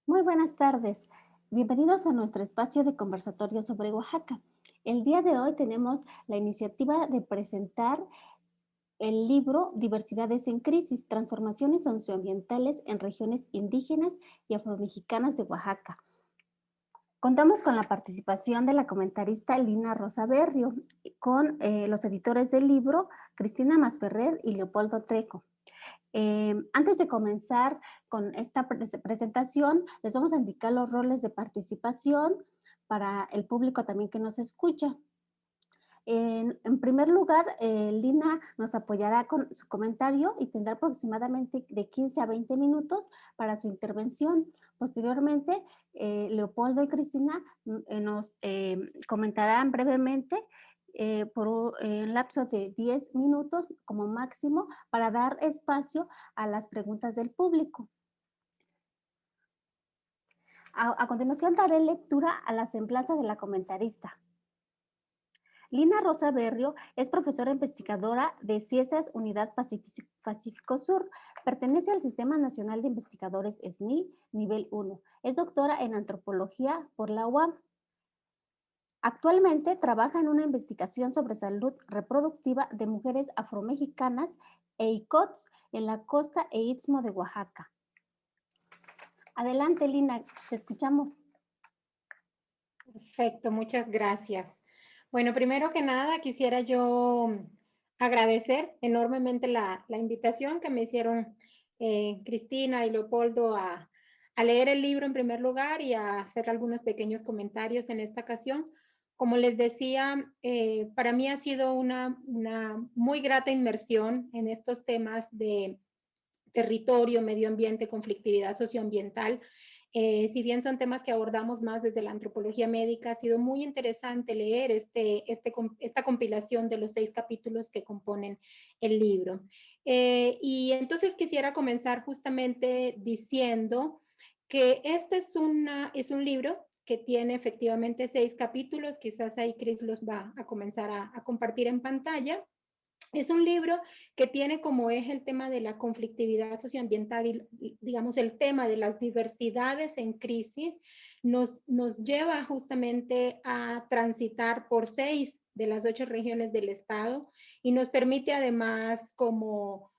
Muy buenas tardes. Bienvenidos a nuestro espacio de conversatorio sobre Oaxaca. El día de hoy tenemos la iniciativa de presentar el libro Diversidades en Crisis, Transformaciones Socioambientales en Regiones Indígenas y Afromexicanas de Oaxaca. Contamos con la participación de la comentarista Lina Rosa Berrio, con los editores del libro, Cristina Masferrer y Leopoldo Treco. Antes de comenzar con esta presentación, les vamos a indicar los roles de participación para el público también que nos escucha. En primer lugar, Lina nos apoyará con su comentario y tendrá aproximadamente de 15 a 20 minutos para su intervención. Posteriormente, Leopoldo y Cristina nos comentarán brevemente por un lapso de 10 minutos como máximo para dar espacio a las preguntas del público. A continuación, daré lectura a la semblanza de la comentarista. Lina Rosa Berrio es profesora investigadora de Ciencias Unidad Pacífico Sur. Pertenece al Sistema Nacional de Investigadores SNI, nivel 1. Es doctora en antropología por la UAM. Actualmente trabaja en una investigación sobre salud reproductiva de mujeres afromexicanas e ICOTS en la costa e istmo de Oaxaca. Adelante, Lina, te escuchamos. Perfecto, muchas gracias. Bueno, primero que nada, quisiera yo agradecer enormemente la invitación que me hicieron Cristina y Leopoldo a leer el libro en primer lugar y a hacer algunos pequeños comentarios en esta ocasión. Como les decía, para mí ha sido una muy grata inmersión en estos temas de territorio, medio ambiente, conflictividad socioambiental. Si bien son temas que abordamos más desde la antropología médica, ha sido muy interesante leer esta compilación de los 6 capítulos que componen el libro. Y entonces quisiera comenzar justamente diciendo que este es un libro que tiene efectivamente 6 capítulos, quizás ahí Chris los va a comenzar a compartir en pantalla. Es un libro que tiene como eje el tema de la conflictividad socioambiental y digamos, el tema de las diversidades en crisis nos lleva justamente a transitar por 6 de las 8 regiones del estado y nos permite además como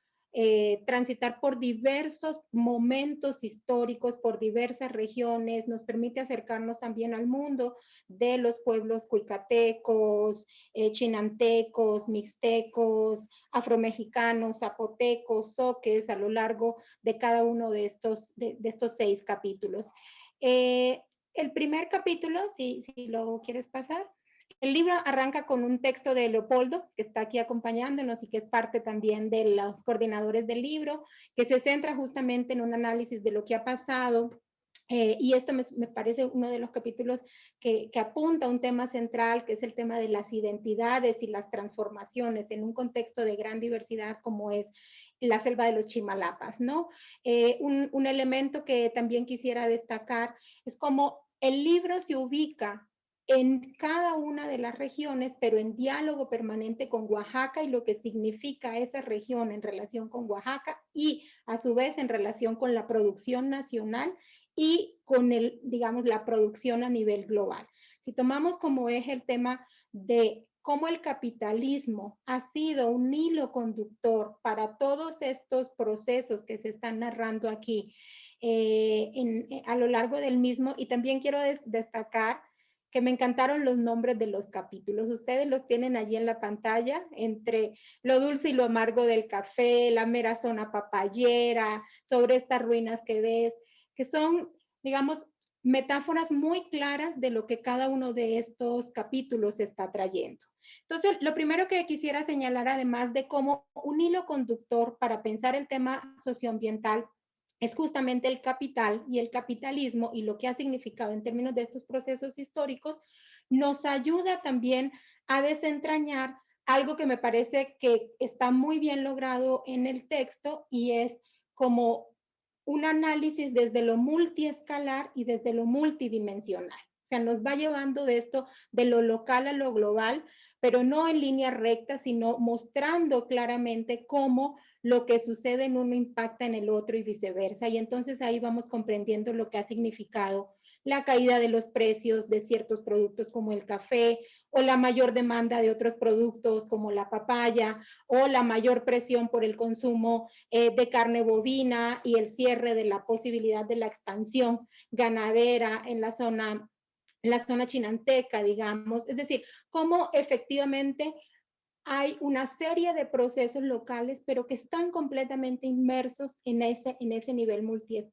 transitar por diversos momentos históricos, por diversas regiones, nos permite acercarnos también al mundo de los pueblos cuicatecos, chinantecos, mixtecos, afromexicanos, zapotecos, zoques, a lo largo de cada uno de estos 6 capítulos. El primer capítulo, si lo quieres pasar, el libro arranca con un texto de Leopoldo, que está aquí acompañándonos y que es parte también de los coordinadores del libro, que se centra justamente en un análisis de lo que ha pasado. Y esto me parece uno de los capítulos que apunta a un tema central, que es el tema de las identidades y las transformaciones en un contexto de gran diversidad como es la selva de los Chimalapas, ¿no? Un elemento que también quisiera destacar es cómo el libro se ubica en cada una de las regiones, pero en diálogo permanente con Oaxaca y lo que significa esa región en relación con Oaxaca y a su vez en relación con la producción nacional y con digamos, la producción a nivel global. Si tomamos como eje el tema de cómo el capitalismo ha sido un hilo conductor para todos estos procesos que se están narrando aquí a lo largo del mismo, y también quiero destacar que me encantaron los nombres de los capítulos. Ustedes los tienen allí en la pantalla, entre lo dulce y lo amargo del café, la mera zona papayera, sobre estas ruinas que ves, que son, digamos, metáforas muy claras de lo que cada uno de estos capítulos está trayendo. Entonces, lo primero que quisiera señalar, además de cómo un hilo conductor para pensar el tema socioambiental es justamente el capital y el capitalismo y lo que ha significado en términos de estos procesos históricos, nos ayuda también a desentrañar algo que me parece que está muy bien logrado en el texto y es como un análisis desde lo multiescalar y desde lo multidimensional. O sea, nos va llevando de esto, de lo local a lo global, pero no en línea recta, sino mostrando claramente cómo lo que sucede en uno impacta en el otro y viceversa. Y entonces ahí vamos comprendiendo lo que ha significado la caída de los precios de ciertos productos como el café o la mayor demanda de otros productos como la papaya o la mayor presión por el consumo de carne bovina y el cierre de la posibilidad de la expansión ganadera en la zona chinanteca, digamos. Es decir, cómo efectivamente hay una serie de procesos locales, pero que están completamente inmersos en ese nivel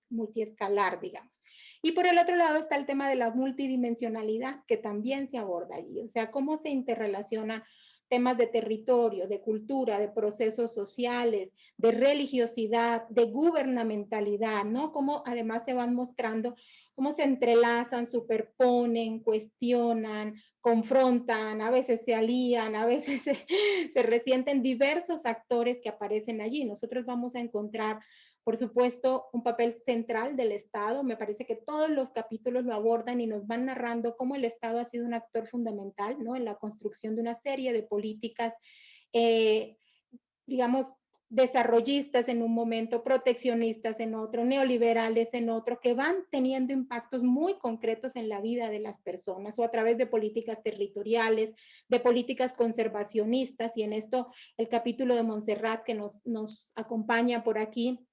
multiescalar, digamos. Y por el otro lado está el tema de la multidimensionalidad, que también se aborda allí, o sea, cómo se interrelaciona temas de territorio, de cultura, de procesos sociales, de religiosidad, de gubernamentalidad, ¿no? Cómo además se van mostrando, cómo se entrelazan, superponen, cuestionan, confrontan, a veces se alían, a veces se resienten diversos actores que aparecen allí. Nosotros vamos a encontrar, por supuesto, un papel central del Estado. Me parece que todos los capítulos lo abordan y nos van narrando cómo el Estado ha sido un actor fundamental, ¿no? En la construcción de una serie de políticas, eh, digamos, desarrollistas en un momento, proteccionistas en otro, neoliberales en otro, que van teniendo impactos muy concretos en la vida de las personas o a través de políticas territoriales, de políticas conservacionistas. Y en esto el capítulo de Montserrat que nos acompaña por aquí,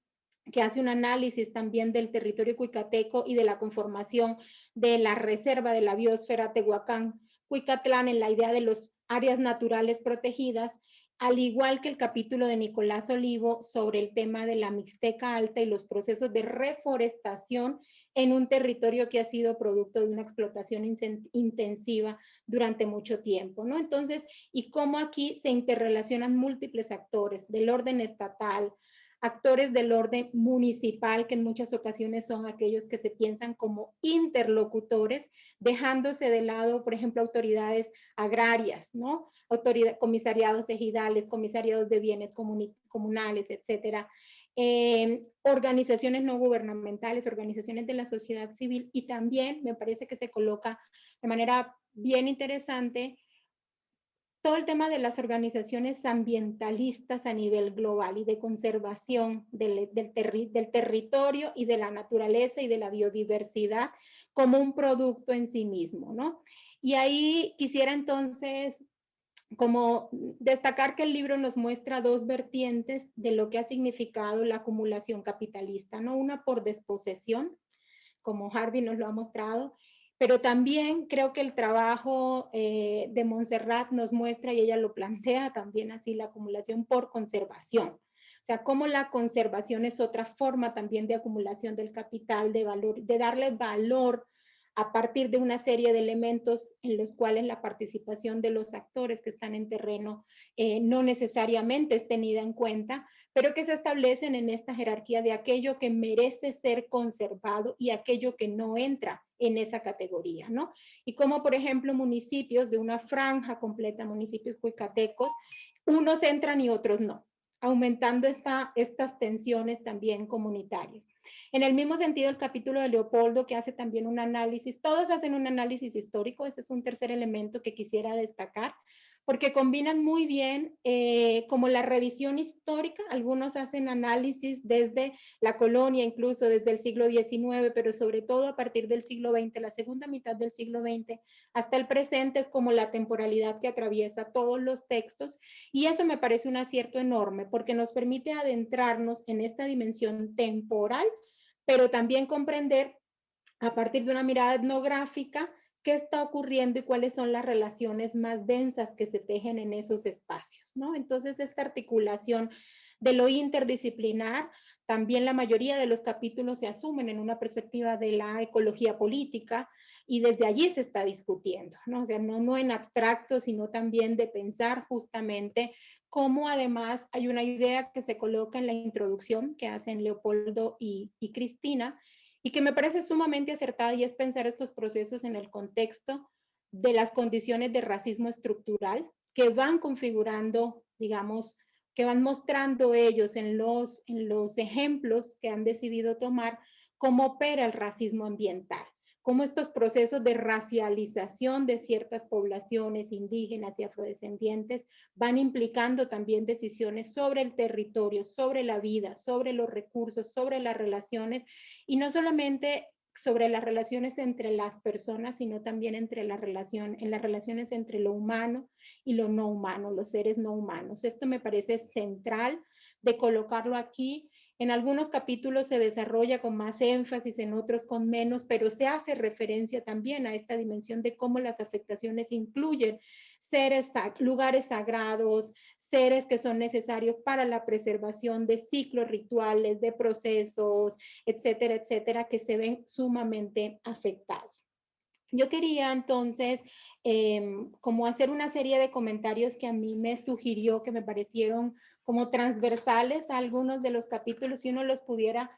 que hace un análisis también del territorio cuicateco y de la conformación de la reserva de la biosfera Tehuacán-Cuicatlán en la idea de las áreas naturales protegidas, al igual que el capítulo de Nicolás Olivo sobre el tema de la Mixteca Alta y los procesos de reforestación en un territorio que ha sido producto de una explotación intensiva durante mucho tiempo, ¿no? Entonces, y cómo aquí se interrelacionan múltiples actores del orden estatal, actores del orden municipal, que en muchas ocasiones son aquellos que se piensan como interlocutores, dejándose de lado, por ejemplo, autoridades agrarias, ¿no? Comisariados ejidales, comisariados de bienes comunales, etcétera. Organizaciones no gubernamentales, organizaciones de la sociedad civil, y también me parece que se coloca de manera bien interesante todo el tema de las organizaciones ambientalistas a nivel global y de conservación del territorio y de la naturaleza y de la biodiversidad como un producto en sí mismo, ¿no? Y ahí quisiera entonces como destacar que el libro nos muestra dos vertientes de lo que ha significado la acumulación capitalista, ¿no? Una por desposesión, como Harvey nos lo ha mostrado, pero también creo que el trabajo de Montserrat nos muestra, y ella lo plantea también así, la acumulación por conservación. O sea, cómo la conservación es otra forma también de acumulación del capital, de valor, de darle valor a partir de una serie de elementos en los cuales la participación de los actores que están en terreno no necesariamente es tenida en cuenta, pero que se establecen en esta jerarquía de aquello que merece ser conservado y aquello que no entra en esa categoría, ¿no? Y como, por ejemplo, municipios de una franja completa, municipios cuicatecos, unos entran y otros no, aumentando estas tensiones también comunitarias. En el mismo sentido, el capítulo de Leopoldo, que hace también un análisis, todos hacen un análisis histórico, ese es un tercer elemento que quisiera destacar, porque combinan muy bien como la revisión histórica, algunos hacen análisis desde la colonia, incluso desde el siglo XIX, pero sobre todo a partir del siglo XX, la segunda mitad del siglo XX, hasta el presente es como la temporalidad que atraviesa todos los textos, y eso me parece un acierto enorme, porque nos permite adentrarnos en esta dimensión temporal, pero también comprender a partir de una mirada etnográfica qué está ocurriendo y cuáles son las relaciones más densas que se tejen en esos espacios, ¿no? Entonces, esta articulación de lo interdisciplinar, también la mayoría de los capítulos se asumen en una perspectiva de la ecología política y desde allí se está discutiendo, ¿no? O sea, no en abstracto, sino también de pensar justamente cómo además hay una idea que se coloca en la introducción que hacen Leopoldo y Cristina, y que me parece sumamente acertada, y es pensar estos procesos en el contexto de las condiciones de racismo estructural que van configurando, digamos, que van mostrando ellos en los ejemplos que han decidido tomar cómo opera el racismo ambiental, cómo estos procesos de racialización de ciertas poblaciones indígenas y afrodescendientes van implicando también decisiones sobre el territorio, sobre la vida, sobre los recursos, sobre las relaciones, y no solamente sobre las relaciones entre las personas, sino también en las relaciones entre lo humano y lo no humano, los seres no humanos. Esto me parece central de colocarlo aquí. En algunos capítulos se desarrolla con más énfasis, en otros con menos, pero se hace referencia también a esta dimensión de cómo las afectaciones incluyen seres, lugares sagrados, seres que son necesarios para la preservación de ciclos rituales, de procesos, etcétera, etcétera, que se ven sumamente afectados. Yo quería entonces como hacer una serie de comentarios que a mí me sugirió, que me parecieron como transversales a algunos de los capítulos, si uno los pudiera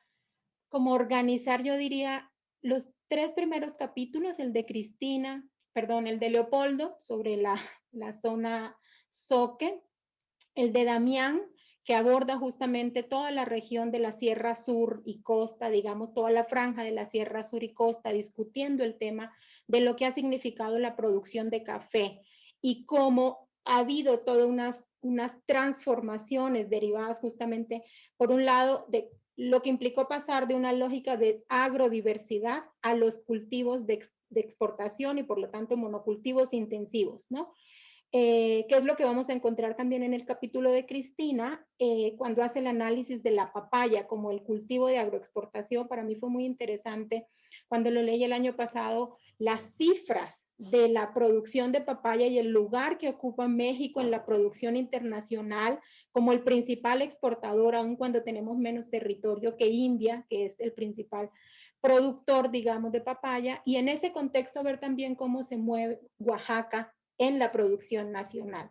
como organizar, yo diría los tres primeros capítulos, el de Cristina, perdón, el de Leopoldo sobre la zona Soque, el de Damián, que aborda justamente toda la región de la Sierra Sur y Costa, digamos, toda la franja de la Sierra Sur y Costa, discutiendo el tema de lo que ha significado la producción de café y cómo ha habido todas unas transformaciones derivadas justamente, por un lado, de lo que implicó pasar de una lógica de agrodiversidad a los cultivos de exportación y por lo tanto monocultivos intensivos, ¿no? Que es lo que vamos a encontrar también en el capítulo de Cristina, cuando hace el análisis de la papaya como el cultivo de agroexportación. Para mí fue muy interesante cuando lo leí el año pasado, las cifras de la producción de papaya y el lugar que ocupa México en la producción internacional como el principal exportador, aun cuando tenemos menos territorio que India, que es el principal productor, digamos, de papaya, y en ese contexto ver también cómo se mueve Oaxaca en la producción nacional.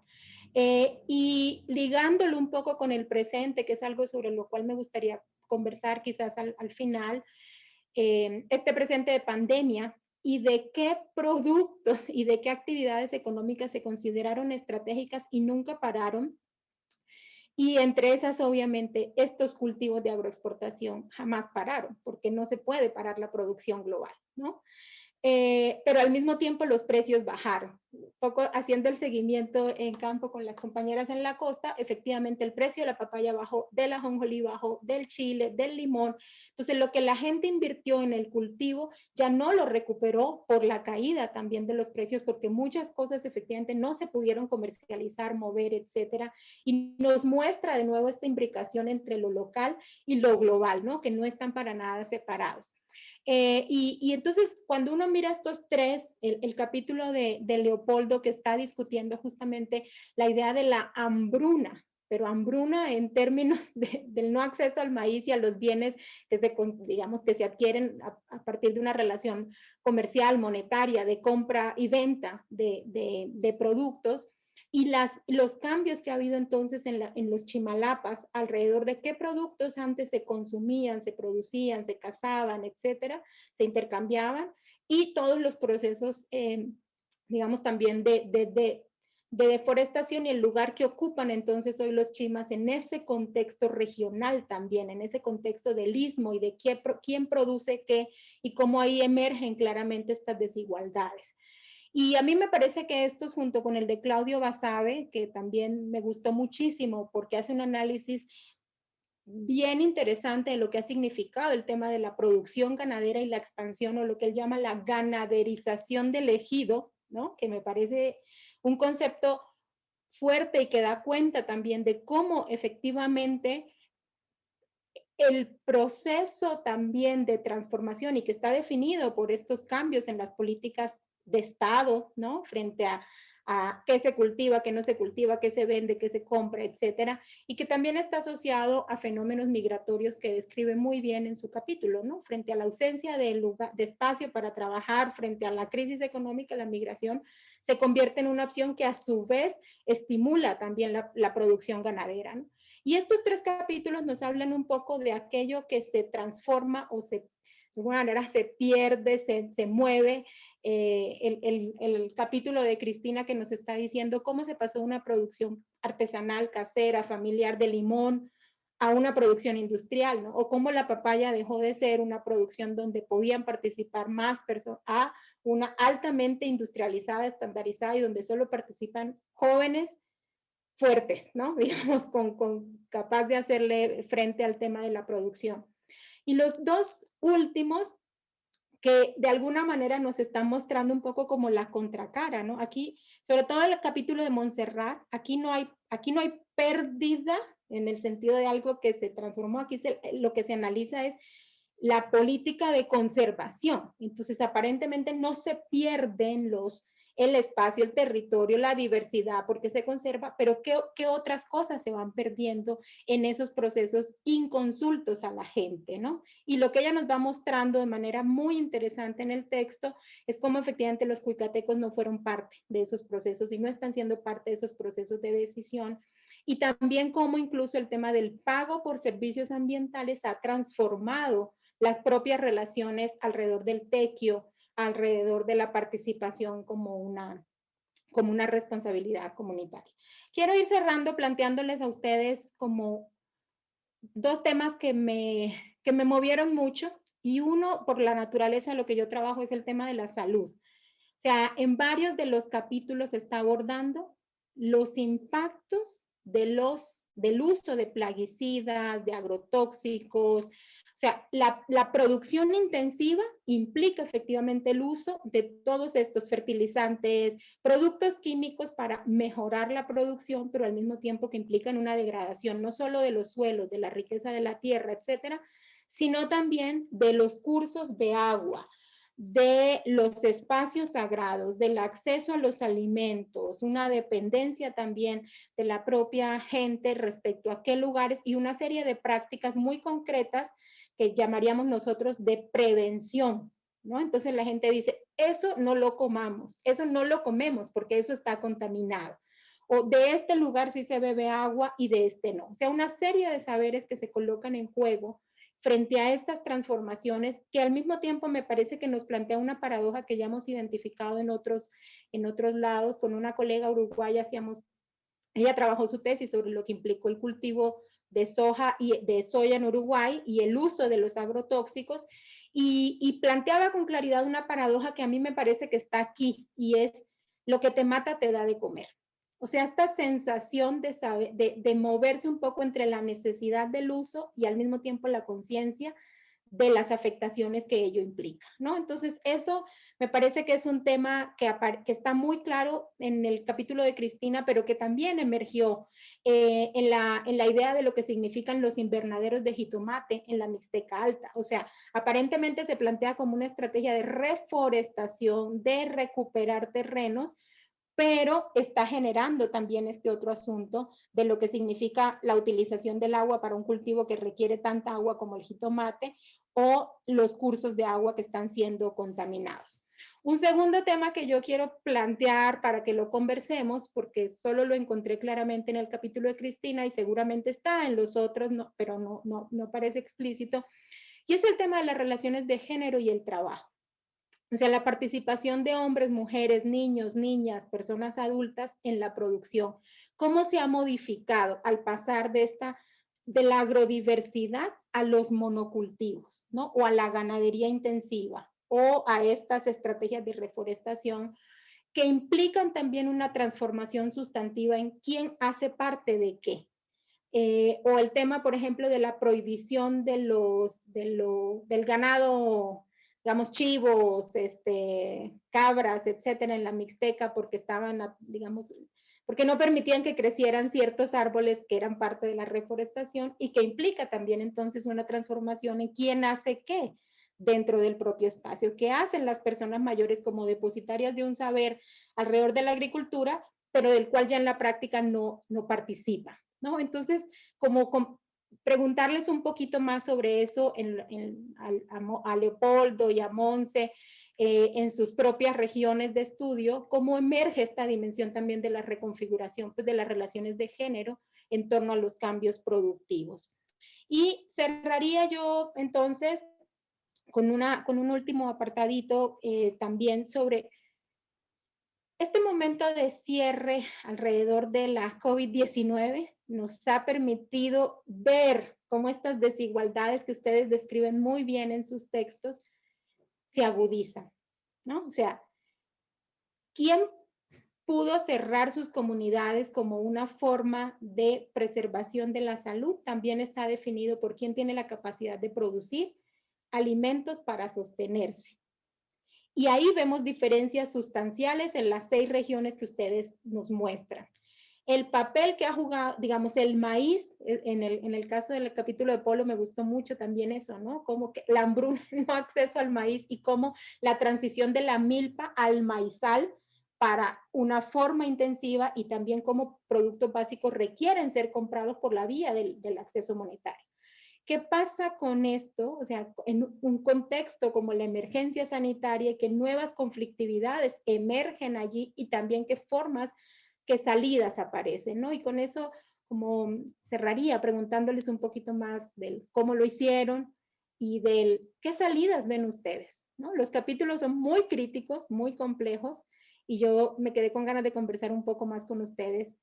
Y ligándolo un poco con el presente, que es algo sobre lo cual me gustaría conversar quizás al final, este presente de pandemia y de qué productos y de qué actividades económicas se consideraron estratégicas y nunca pararon. Y entre esas, obviamente, estos cultivos de agroexportación jamás pararon, porque no se puede parar la producción global, ¿no? Pero al mismo tiempo los precios bajaron. Poco haciendo el seguimiento en campo con las compañeras en la costa, efectivamente el precio de la papaya bajó, del ajonjolí bajó, del chile, del limón. Entonces lo que la gente invirtió en el cultivo ya no lo recuperó por la caída también de los precios, porque muchas cosas efectivamente no se pudieron comercializar, mover, etcétera. Y nos muestra de nuevo esta imbricación entre lo local y lo global, ¿no? Que no están para nada separados. Y entonces, cuando uno mira estos tres, el capítulo de Leopoldo que está discutiendo justamente la idea de la hambruna, pero hambruna en términos del no acceso al maíz y a los bienes que se, digamos, que se adquieren a partir de una relación comercial, monetaria, de compra y venta de productos, y los cambios que ha habido entonces en los Chimalapas alrededor de qué productos antes se consumían, se producían, se cazaban, etcétera, se intercambiaban, y todos los procesos, digamos, también de deforestación y el lugar que ocupan entonces hoy los chimas en ese contexto regional también, en ese contexto del istmo y de quién produce qué y cómo ahí emergen claramente estas desigualdades. Y a mí me parece que esto, junto con el de Claudio Basabe, que también me gustó muchísimo porque hace un análisis bien interesante de lo que ha significado el tema de la producción ganadera y la expansión, o lo que él llama la ganaderización del ejido, ¿no? Que me parece un concepto fuerte y que da cuenta también de cómo efectivamente el proceso también de transformación y que está definido por estos cambios en las políticas de Estado, ¿no? Frente a qué se cultiva, qué no se cultiva, qué se vende, qué se compra, etcétera, y que también está asociado a fenómenos migratorios que describe muy bien en su capítulo, ¿no? Frente a la ausencia de, de espacio para trabajar, frente a la crisis económica, la migración se convierte en una opción que a su vez estimula también la producción ganadera, ¿no? Y estos tres capítulos nos hablan un poco de aquello que se transforma o se, de alguna manera se pierde, se mueve. El capítulo de Cristina que nos está diciendo cómo se pasó una producción artesanal, casera, familiar de limón a una producción industrial, ¿no? O cómo la papaya dejó de ser una producción donde podían participar más personas a una altamente industrializada, estandarizada y donde solo participan jóvenes fuertes, ¿no? Digamos, capaz de hacerle frente al tema de la producción. Y los dos últimos que de alguna manera nos están mostrando un poco como la contracara, ¿no? Aquí, sobre todo el capítulo de Montserrat, aquí no hay pérdida en el sentido de algo que se transformó, aquí lo que se analiza es la política de conservación. Entonces, aparentemente no se pierden el espacio, el territorio, la diversidad, porque se conserva, pero ¿qué otras cosas se van perdiendo en esos procesos inconsultos a la gente, ¿no? Y lo que ella nos va mostrando de manera muy interesante en el texto es cómo efectivamente los cuicatecos no fueron parte de esos procesos y no están siendo parte de esos procesos de decisión. Y también cómo incluso el tema del pago por servicios ambientales ha transformado las propias relaciones alrededor del tequio, alrededor de la participación como una responsabilidad comunitaria. Quiero ir cerrando planteándoles a ustedes como dos temas que me movieron mucho y uno, por la naturaleza de lo que yo trabajo, es el tema de la salud. O sea, en varios de los capítulos se está abordando los impactos del uso de plaguicidas, de agrotóxicos. O sea, la producción intensiva implica efectivamente el uso de todos estos fertilizantes, productos químicos para mejorar la producción, pero al mismo tiempo que implican una degradación no solo de los suelos, de la riqueza de la tierra, etcétera, sino también de los cursos de agua, de los espacios sagrados, del acceso a los alimentos, una dependencia también de la propia gente respecto a qué lugares y una serie de prácticas muy concretas que llamaríamos nosotros de prevención, ¿no? Entonces la gente dice, eso no lo comamos, eso no lo comemos porque eso está contaminado. O de este lugar sí se bebe agua y de este no. O sea, una serie de saberes que se colocan en juego frente a estas transformaciones que al mismo tiempo me parece que nos plantea una paradoja que ya hemos identificado en otros lados. Con una colega uruguaya ella trabajó su tesis sobre lo que implicó el cultivo de soja y de soya en Uruguay y el uso de los agrotóxicos y planteaba con claridad una paradoja que a mí me parece que está aquí y es lo que te mata te da de comer. O sea, esta sensación de moverse un poco entre la necesidad del uso y al mismo tiempo la conciencia de las afectaciones que ello implica, ¿no? Entonces, eso me parece que es un tema que está muy claro en el capítulo de Cristina, pero que también emergió en la idea de lo que significan los invernaderos de jitomate en la Mixteca Alta. O sea, aparentemente se plantea como una estrategia de reforestación, de recuperar terrenos, pero está generando también este otro asunto de lo que significa la utilización del agua para un cultivo que requiere tanta agua como el jitomate o los cursos de agua que están siendo contaminados. Un segundo tema que yo quiero plantear para que lo conversemos, porque solo lo encontré claramente en el capítulo de Cristina y seguramente está en los otros, pero no parece explícito, y es el tema de las relaciones de género y el trabajo. O sea, la participación de hombres, mujeres, niños, niñas, personas adultas en la producción. ¿Cómo se ha modificado al pasar de la agrodiversidad a los monocultivos, ¿no? O a la ganadería intensiva o a estas estrategias de reforestación que implican también una transformación sustantiva en quién hace parte de qué. O el tema, por ejemplo, de la prohibición del ganado, digamos, chivos, cabras, etcétera, en la Mixteca, porque digamos, porque no permitían que crecieran ciertos árboles que eran parte de la reforestación y que implica también entonces una transformación en quién hace qué dentro del propio espacio, qué hacen las personas mayores como depositarias de un saber alrededor de la agricultura, pero del cual ya en la práctica no participan, ¿no? Entonces, preguntarles un poquito más sobre eso a Leopoldo y a Monse en sus propias regiones de estudio, cómo emerge esta dimensión también de la reconfiguración pues, de las relaciones de género en torno a los cambios productivos. Y cerraría yo entonces con un último apartadito también sobre este momento de cierre alrededor de la COVID-19 nos ha permitido ver cómo estas desigualdades que ustedes describen muy bien en sus textos se agudizan, ¿no? O sea, ¿quién pudo cerrar sus comunidades como una forma de preservación de la salud? También está definido por quién tiene la capacidad de producir alimentos para sostenerse. Y ahí vemos diferencias sustanciales en las 6 regiones que ustedes nos muestran. El papel que ha jugado, digamos, el maíz, en el caso del capítulo de Polo me gustó mucho también eso, ¿no? Como que la hambruna, no acceso al maíz y cómo la transición de la milpa al maizal para una forma intensiva y también cómo productos básicos requieren ser comprados por la vía del acceso monetario. ¿Qué pasa con esto? O sea, en un contexto como la emergencia sanitaria, que nuevas conflictividades emergen allí y también qué formas, qué salidas aparecen, ¿no? Y con eso, como cerraría preguntándoles un poquito más del cómo lo hicieron y del qué salidas ven ustedes, ¿no? Los capítulos son muy críticos, muy complejos, y yo me quedé con ganas de conversar un poco más con ustedes.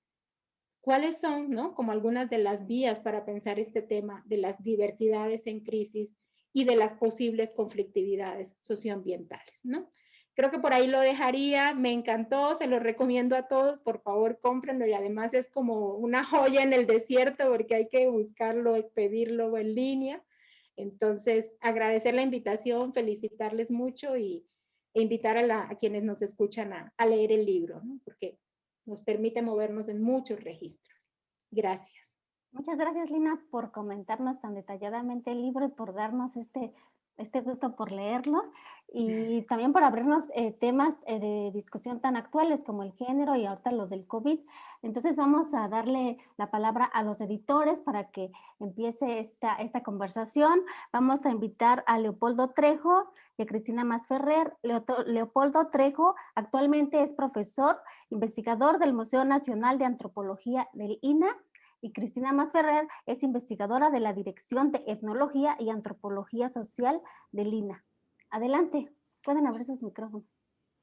¿Cuáles son, no? Como algunas de las vías para pensar este tema de las diversidades en crisis y de las posibles conflictividades socioambientales, ¿no? Creo que por ahí lo dejaría, me encantó, se lo recomiendo a todos, por favor cómprenlo y además es como una joya en el desierto porque hay que buscarlo, pedirlo en línea. Entonces, agradecer la invitación, felicitarles mucho e invitar a quienes nos escuchan a leer el libro, ¿no? Porque nos permite movernos en muchos registros. Gracias. Muchas gracias, Lina, por comentarnos tan detalladamente el libro y por darnos este gusto por leerlo y también por abrirnos temas de discusión tan actuales como el género y ahorita lo del COVID. Entonces vamos a darle la palabra a los editores para que empiece esta conversación. Vamos a invitar a Leopoldo Trejo y a Cristina Masferrer. Leopoldo Trejo actualmente es profesor, investigador del Museo Nacional de Antropología del INA, y Cristina Masferrer es investigadora de la Dirección de Etnología y Antropología Social de Lina. Adelante, pueden abrir sus micrófonos.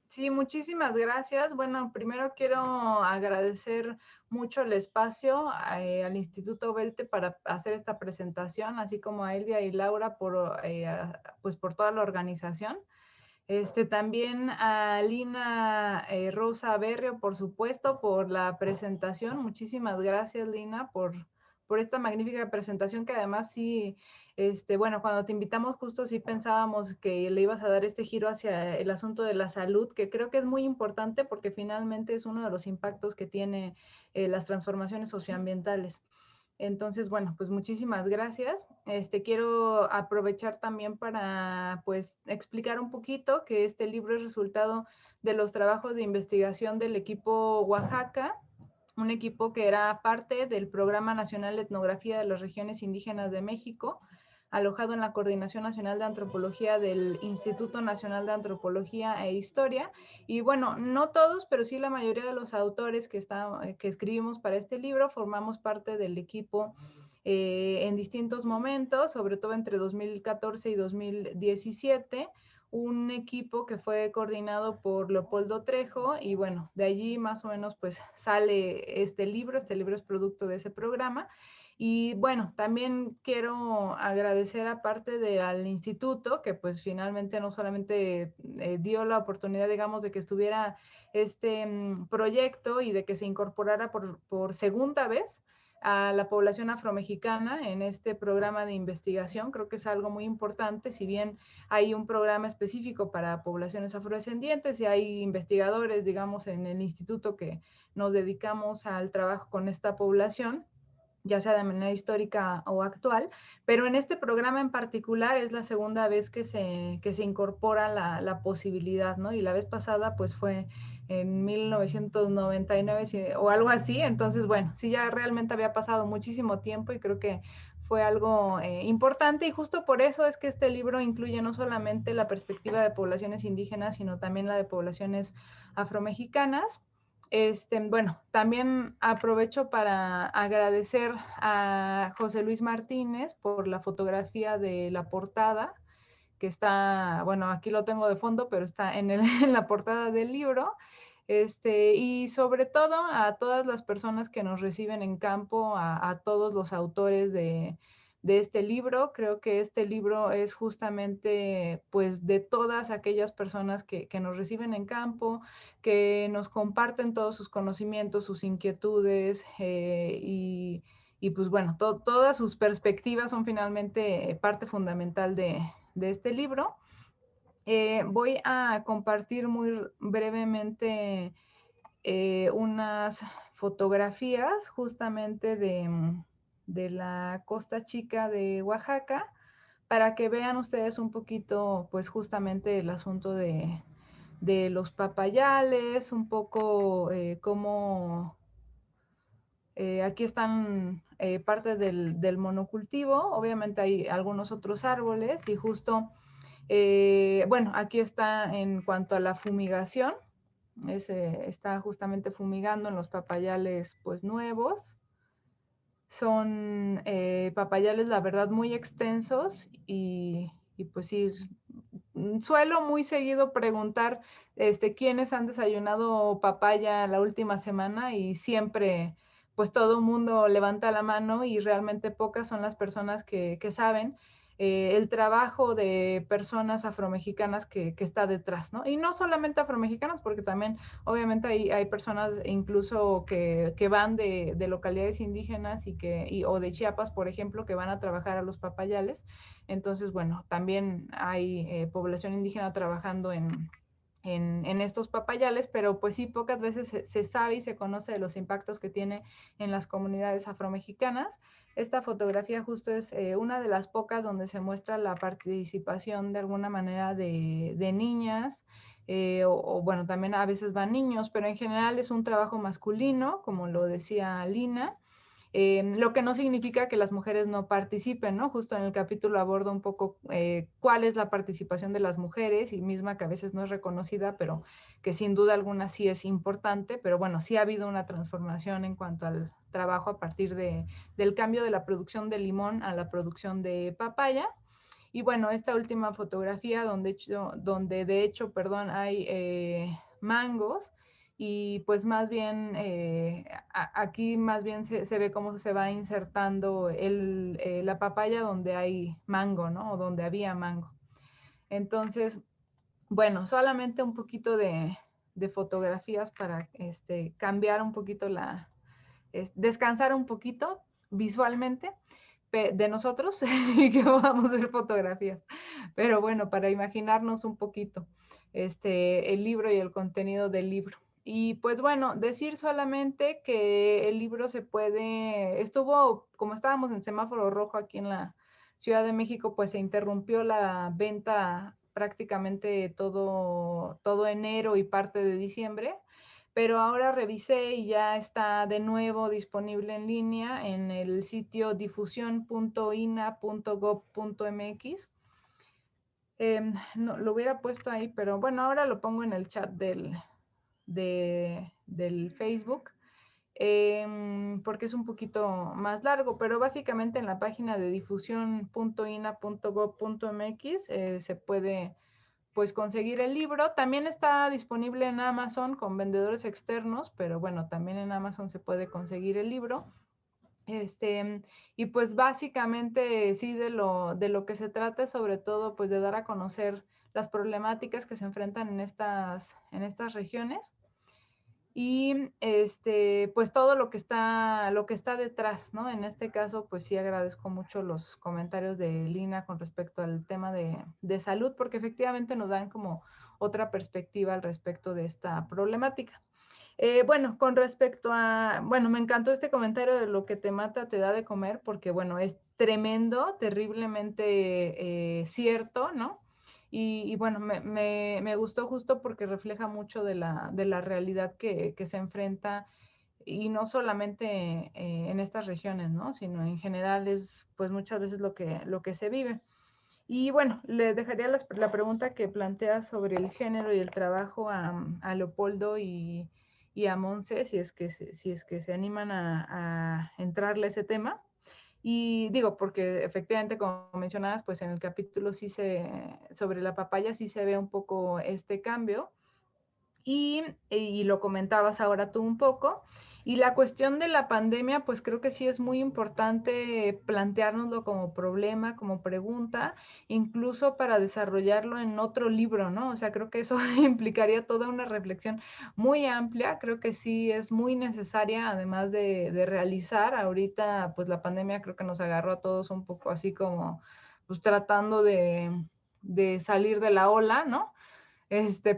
Sí, muchísimas gracias. Bueno, primero quiero agradecer mucho el espacio al Instituto Belte para hacer esta presentación, así como a Elvia y Laura pues por toda la organización. También a Lina Rosa Berrio, por supuesto, por la presentación. Muchísimas gracias, Lina, por esta magnífica presentación que además sí, bueno, cuando te invitamos justo sí pensábamos que le ibas a dar este giro hacia el asunto de la salud, que creo que es muy importante porque finalmente es uno de los impactos que tiene las transformaciones socioambientales. Entonces, bueno, pues muchísimas gracias. Quiero aprovechar también para, pues, explicar un poquito que este libro es resultado de los trabajos de investigación del equipo Oaxaca, un equipo que era parte del Programa Nacional de Etnografía de las Regiones Indígenas de México, alojado en la Coordinación Nacional de Antropología del Instituto Nacional de Antropología e Historia. Y bueno, no todos, pero sí la mayoría de los autores que escribimos para este libro formamos parte del equipo en distintos momentos, sobre todo entre 2014 y 2017, un equipo que fue coordinado por Leopoldo Trejo y bueno, de allí más o menos pues sale este libro es producto de ese programa. Y bueno, también quiero agradecer aparte al instituto que pues finalmente no solamente dio la oportunidad, digamos, de que estuviera este proyecto y de que se incorporara por segunda vez a la población afromexicana en este programa de investigación. Creo que es algo muy importante, si bien hay un programa específico para poblaciones afrodescendientes y hay investigadores, digamos, en el instituto que nos dedicamos al trabajo con esta población, ya sea de manera histórica o actual, pero en este programa en particular es la segunda vez que se incorpora la posibilidad, ¿no? Y la vez pasada pues fue en 1999 o algo así, entonces bueno, sí ya realmente había pasado muchísimo tiempo y creo que fue algo importante y justo por eso es que este libro incluye no solamente la perspectiva de poblaciones indígenas, sino también la de poblaciones afromexicanas. Bueno, también aprovecho para agradecer a José Luis Martínez por la fotografía de la portada, que está, bueno, aquí lo tengo de fondo, pero está en la portada del libro. Y sobre todo a todas las personas que nos reciben en campo, a todos los autores de este libro. Creo que este libro es justamente pues de todas aquellas personas que nos reciben en campo, que nos comparten todos sus conocimientos, sus inquietudes y pues bueno, todas sus perspectivas son finalmente parte fundamental de este libro. Voy a compartir muy brevemente unas fotografías justamente de la Costa Chica de Oaxaca para que vean ustedes un poquito, pues justamente el asunto de los papayales, un poco cómo aquí están parte del monocultivo, obviamente hay algunos otros árboles y justo, bueno, aquí está en cuanto a la fumigación, está justamente fumigando en los papayales pues nuevos. Son papayales, la verdad, muy extensos y pues sí, suelo muy seguido preguntar quiénes han desayunado papaya la última semana y siempre pues todo el mundo levanta la mano y realmente pocas son las personas que saben el trabajo de personas afromexicanas que está detrás, ¿no? Y no solamente afromexicanas, porque también obviamente hay personas incluso que van de localidades indígenas o de Chiapas, por ejemplo, que van a trabajar a los papayales. Entonces, bueno, también hay población indígena trabajando en estos papayales, pero pues sí, pocas veces se sabe y se conoce de los impactos que tiene en las comunidades afromexicanas. Esta fotografía justo es una de las pocas donde se muestra la participación de alguna manera de niñas, bueno, también a veces van niños, pero en general es un trabajo masculino, como lo decía Lina. Lo que no significa que las mujeres no participen, ¿no? Justo en el capítulo aborda un poco cuál es la participación de las mujeres y misma que a veces no es reconocida, pero que sin duda alguna sí es importante, pero bueno, sí ha habido una transformación en cuanto al trabajo a partir del cambio de la producción de limón a la producción de papaya. Y bueno, esta última fotografía donde de hecho, perdón, hay mangos y pues más bien aquí más bien se ve cómo se va insertando la papaya donde hay mango, ¿no? O donde había mango. Entonces, bueno, solamente un poquito de fotografías para cambiar un poquito descansar un poquito visualmente de nosotros y que podamos ver fotografías. Pero bueno, para imaginarnos un poquito el libro y el contenido del libro. Y pues bueno, decir solamente que el libro como estábamos en semáforo rojo aquí en la Ciudad de México, pues se interrumpió la venta prácticamente todo enero y parte de diciembre, pero ahora revisé y ya está de nuevo disponible en línea en el sitio difusión.ina.gov.mx. No, lo hubiera puesto ahí, pero bueno, ahora lo pongo en el chat del Facebook, porque es un poquito más largo, pero básicamente en la página de difusión.ina.gov.mx se puede pues conseguir el libro. También está disponible en Amazon con vendedores externos, pero bueno, también en Amazon se puede conseguir el libro. Y pues básicamente sí de lo que se trata es sobre todo pues de dar a conocer las problemáticas que se enfrentan en estas regiones y pues todo lo que está detrás, ¿no? En este caso, pues sí agradezco mucho los comentarios de Lina con respecto al tema de salud, porque efectivamente nos dan como otra perspectiva al respecto de esta problemática. Bueno, con respecto bueno, me encantó este comentario de lo que te mata te da de comer, porque bueno, es tremendo, terriblemente cierto, ¿no? Y bueno, me gustó justo porque refleja mucho de la realidad que se enfrenta y no solamente en estas regiones, ¿no? Sino en general es pues muchas veces lo que se vive. Y bueno, le dejaría la pregunta que plantea sobre el género y el trabajo a Leopoldo y a Monse, si es que se animan a entrarle a ese tema. Y digo, porque efectivamente, como mencionabas, pues en el capítulo sobre la papaya sí se ve un poco este cambio. y lo comentabas ahora tú un poco. Y la cuestión de la pandemia, pues creo que sí es muy importante planteárnoslo como problema, como pregunta, incluso para desarrollarlo en otro libro, ¿no? O sea, creo que eso implicaría toda una reflexión muy amplia, creo que sí es muy necesaria, además de realizar. Ahorita, pues la pandemia creo que nos agarró a todos un poco así como, pues tratando de salir de la ola, ¿no?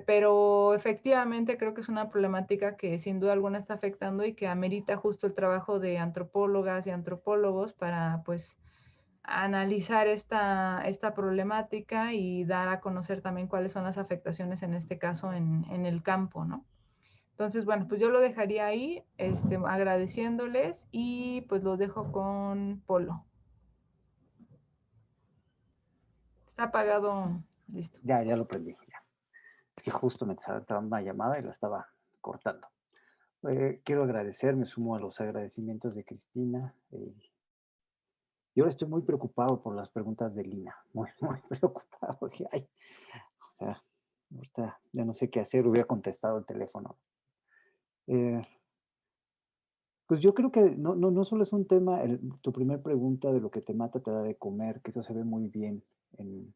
Pero efectivamente creo que es una problemática que sin duda alguna está afectando y que amerita justo el trabajo de antropólogas y antropólogos para, pues, analizar esta problemática y dar a conocer también cuáles son las afectaciones, en este caso, en el campo, ¿no? Entonces, bueno, pues yo lo dejaría ahí, agradeciéndoles y pues los dejo con Polo. Está apagado, listo. Ya lo prendí, ya. Es que justo me estaba entrando una llamada y la estaba cortando. Quiero agradecer, me sumo a los agradecimientos de Cristina. Y ahora estoy muy preocupado por las preguntas de Lina, muy, muy preocupado. Dije, ay, o sea, ahorita ya no sé qué hacer, hubiera contestado el teléfono. Eh, pues yo creo que no solo es un tema, tu primer pregunta de lo que te mata te da de comer, que eso se ve muy bien en,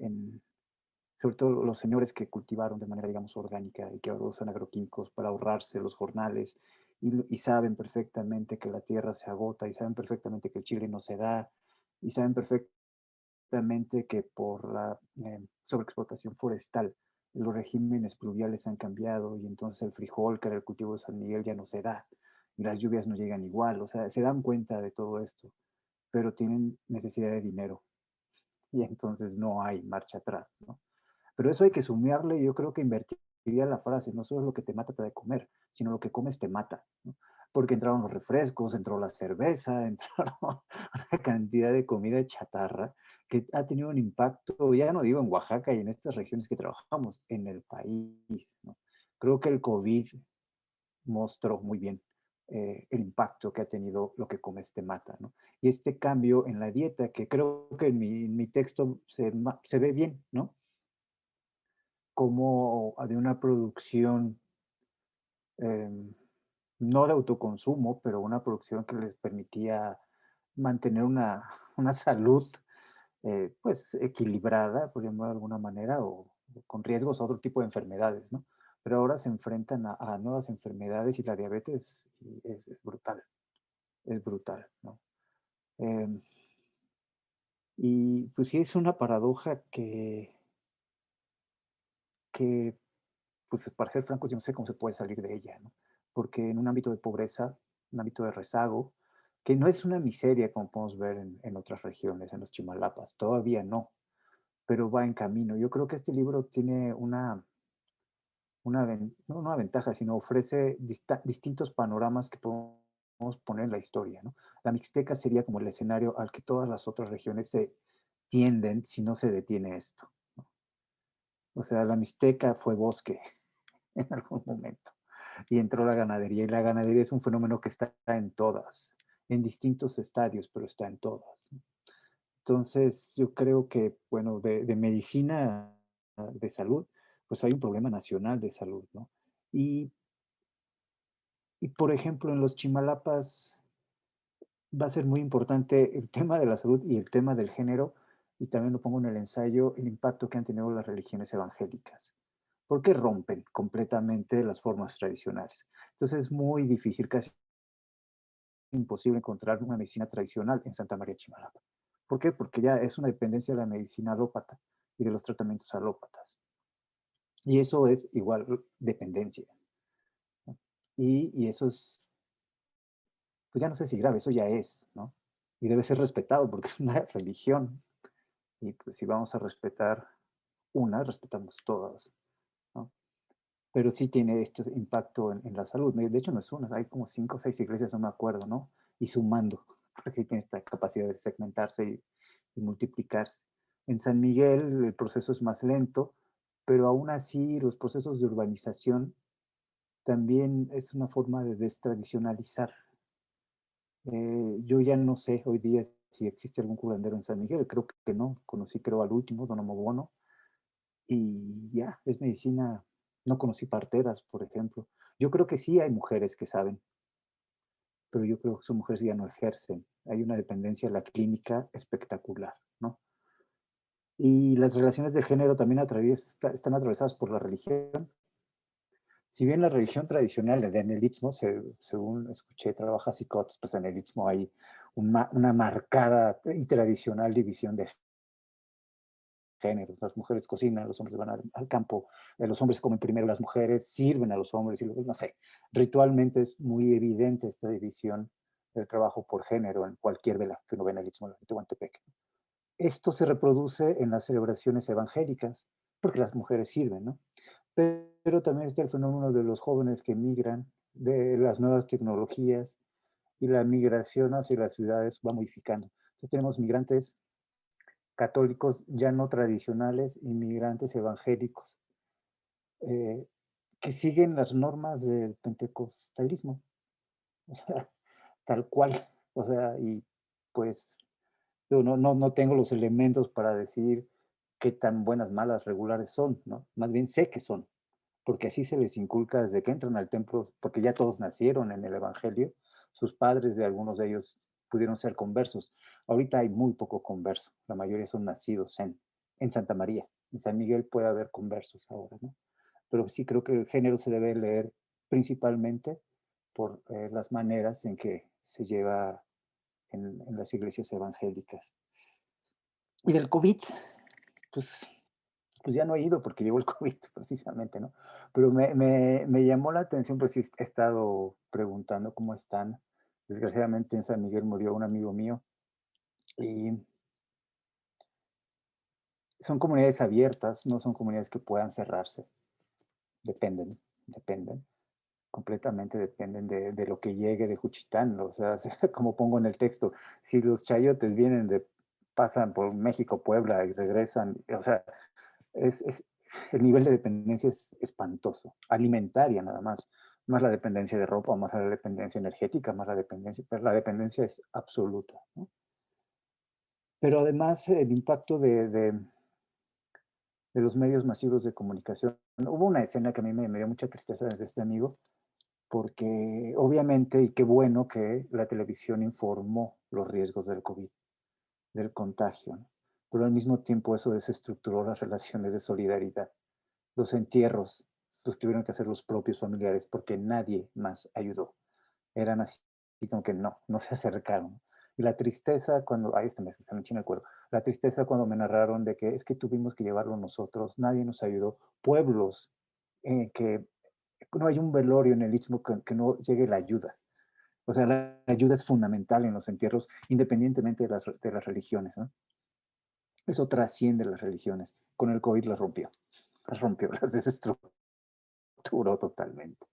en sobre todo los señores que cultivaron de manera, digamos, orgánica y que ahora usan agroquímicos para ahorrarse los jornales y saben perfectamente que la tierra se agota y saben perfectamente que el chile no se da y saben perfectamente que por la sobreexplotación forestal los regímenes pluviales han cambiado y entonces el frijol, que era el cultivo de San Miguel, ya no se da y las lluvias no llegan igual. O sea, se dan cuenta de todo esto, pero tienen necesidad de dinero y entonces no hay marcha atrás, ¿no? Pero eso hay que sumarle, yo creo que invertiría la frase, no solo lo que te mata te da de comer, sino lo que comes te mata, ¿no? Porque entraron los refrescos, entró la cerveza, entraron una cantidad de comida chatarra que ha tenido un impacto, ya no digo en Oaxaca y en estas regiones que trabajamos, en el país, ¿no? Creo que el COVID mostró muy bien el impacto que ha tenido lo que comes te mata, ¿no? Y este cambio en la dieta, que creo que en mi texto se ve bien, ¿no? Como de una producción, eh, no de autoconsumo, pero una producción que les permitía mantener una salud pues equilibrada, por llamarlo de alguna manera, o con riesgos a otro tipo de enfermedades, ¿no? Pero ahora se enfrentan a nuevas enfermedades y la diabetes es brutal, ¿no? Eh, y pues sí es una paradoja que pues para ser francos, yo no sé cómo se puede salir de ella, ¿no? Porque en un ámbito de pobreza, un ámbito de rezago, que no es una miseria como podemos ver en otras regiones, en los Chimalapas, todavía no, pero va en camino. Yo creo que este libro tiene no una ventaja, sino ofrece distintos panoramas que podemos poner en la historia, ¿no? La Mixteca sería como el escenario al que todas las otras regiones se tienden si no se detiene esto, ¿no? O sea, la Mixteca fue bosque en algún momento y entró la ganadería. Y la ganadería es un fenómeno que está en todas, en distintos estadios, pero está en todas. Entonces, yo creo que, bueno, de medicina de salud, pues hay un problema nacional de salud, ¿no? Y, y, por ejemplo, en los Chimalapas va a ser muy importante el tema de la salud y el tema del género, y también lo pongo en el ensayo, el impacto que han tenido las religiones evangélicas, porque rompen completamente las formas tradicionales. Entonces es muy difícil, casi imposible encontrar una medicina tradicional en Santa María Chimalapa. ¿Por qué? Porque ya es una dependencia de la medicina alópata y de los tratamientos alópatas. Y eso es igual dependencia, ¿no? Y eso es, pues ya no sé si grave, eso ya es, ¿no? Y debe ser respetado porque es una religión. Y pues si vamos a respetar una, respetamos todas, ¿no? Pero sí tiene este impacto en la salud. De hecho, no es una, hay como 5 o 6 iglesias, no me acuerdo, ¿no? Y sumando, porque tiene esta capacidad de segmentarse y multiplicarse. En San Miguel el proceso es más lento, pero aún así los procesos de urbanización también es una forma de destradicionalizar. Yo ya no sé hoy día si existe algún curandero en San Miguel, creo que no, conocí creo al último, Don Omobono, y ya, es medicina. No conocí parteras, por ejemplo. Yo creo que sí hay mujeres que saben, pero yo creo que son mujeres que ya no ejercen. Hay una dependencia en la clínica espectacular, ¿no? Y las relaciones de género también están atravesadas por la religión. Si bien la religión tradicional del Istmo, según escuché, trabaja Coates, pues en el Istmo hay una marcada y tradicional división de géneros. Las mujeres cocinan, los hombres van al campo, los hombres comen primero, las mujeres sirven a los hombres, y luego, no sé, ritualmente es muy evidente esta división del trabajo por género en cualquier vela que uno ve en el Istmo de Tehuantepec. Esto se reproduce en las celebraciones evangélicas, porque las mujeres sirven, ¿no? Pero también está el fenómeno de los jóvenes que migran, de las nuevas tecnologías, y la migración hacia las ciudades va modificando. Entonces tenemos migrantes católicos ya no tradicionales y migrantes evangélicos eh, que siguen las normas del pentecostalismo, o sea, tal cual. O sea, y pues yo no tengo los elementos para decir qué tan buenas, malas, regulares son, ¿no? Más bien sé que son, porque así se les inculca desde que entran al templo, porque ya todos nacieron en el Evangelio, sus padres de algunos de ellos pudieron ser conversos. Ahorita hay muy poco converso, la mayoría son nacidos en Santa María. En San Miguel puede haber conversos ahora, ¿no? Pero sí creo que el género se debe leer principalmente por las maneras en que se lleva en las iglesias evangélicas. Y del COVID, pues pues ya no he ido porque llegó el COVID precisamente, ¿no? Pero me llamó la atención, pues sí he estado preguntando cómo están. Desgraciadamente en San Miguel murió un amigo mío y son comunidades abiertas, no son comunidades que puedan cerrarse. Dependen, completamente dependen de lo que llegue de Juchitán. O sea, como pongo en el texto, si los chayotes pasan por México, Puebla y regresan, o sea, es, el nivel de dependencia es espantoso, alimentaria nada más, más la dependencia de ropa, más la dependencia energética, más la dependencia, pero la dependencia es absoluta, ¿no? Pero además el impacto de los medios masivos de comunicación. Hubo una escena que a mí me dio mucha tristeza desde este amigo, porque obviamente, y qué bueno que la televisión informó los riesgos del COVID, del contagio, ¿no? Pero al mismo tiempo eso desestructuró las relaciones de solidaridad. Los entierros los tuvieron que hacer los propios familiares porque nadie más ayudó. Eran así como que no se acercaron. Y la tristeza cuando, ay, se me enchina el cuero, la tristeza cuando me narraron de que es que tuvimos que llevarlo nosotros, nadie nos ayudó, pueblos que no hay un velorio en el Istmo que no llegue la ayuda. O sea, la ayuda es fundamental en los entierros, independientemente de las religiones, ¿no? Eso trasciende las religiones. Con el COVID las rompió, las desestructuró totalmente.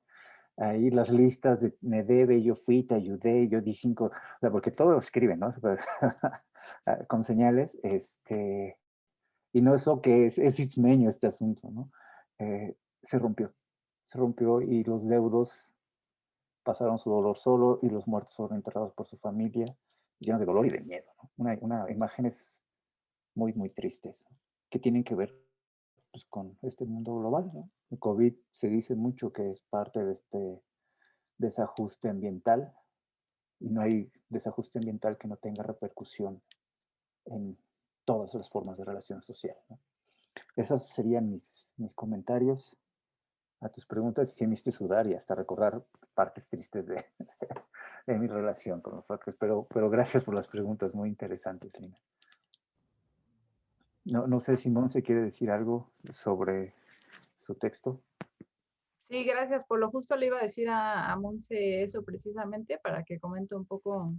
Ahí las listas de me debe, yo fui, te ayudé, yo di 5, o sea, porque todo lo escriben, ¿no? Con señales, y no eso que es ismeño este asunto, ¿no? Se rompió y los deudos pasaron su dolor solo y los muertos fueron enterrados por su familia, llenos de dolor y de miedo, ¿no? Una imágenes muy, muy tristes, ¿no? Que tienen que ver pues, con este mundo global, ¿no? El COVID se dice mucho que es parte de este desajuste ambiental y no hay desajuste ambiental que no tenga repercusión en todas las formas de relación social, ¿no? Esos serían mis comentarios a tus preguntas y si me hiciste sudar y hasta recordar partes tristes de mi relación con los otros, pero gracias por las preguntas, muy interesantes, Lina. No sé si Monse quiere decir algo sobre su texto. Sí, gracias. Por lo justo le iba a decir a Monse eso precisamente para que comente un poco,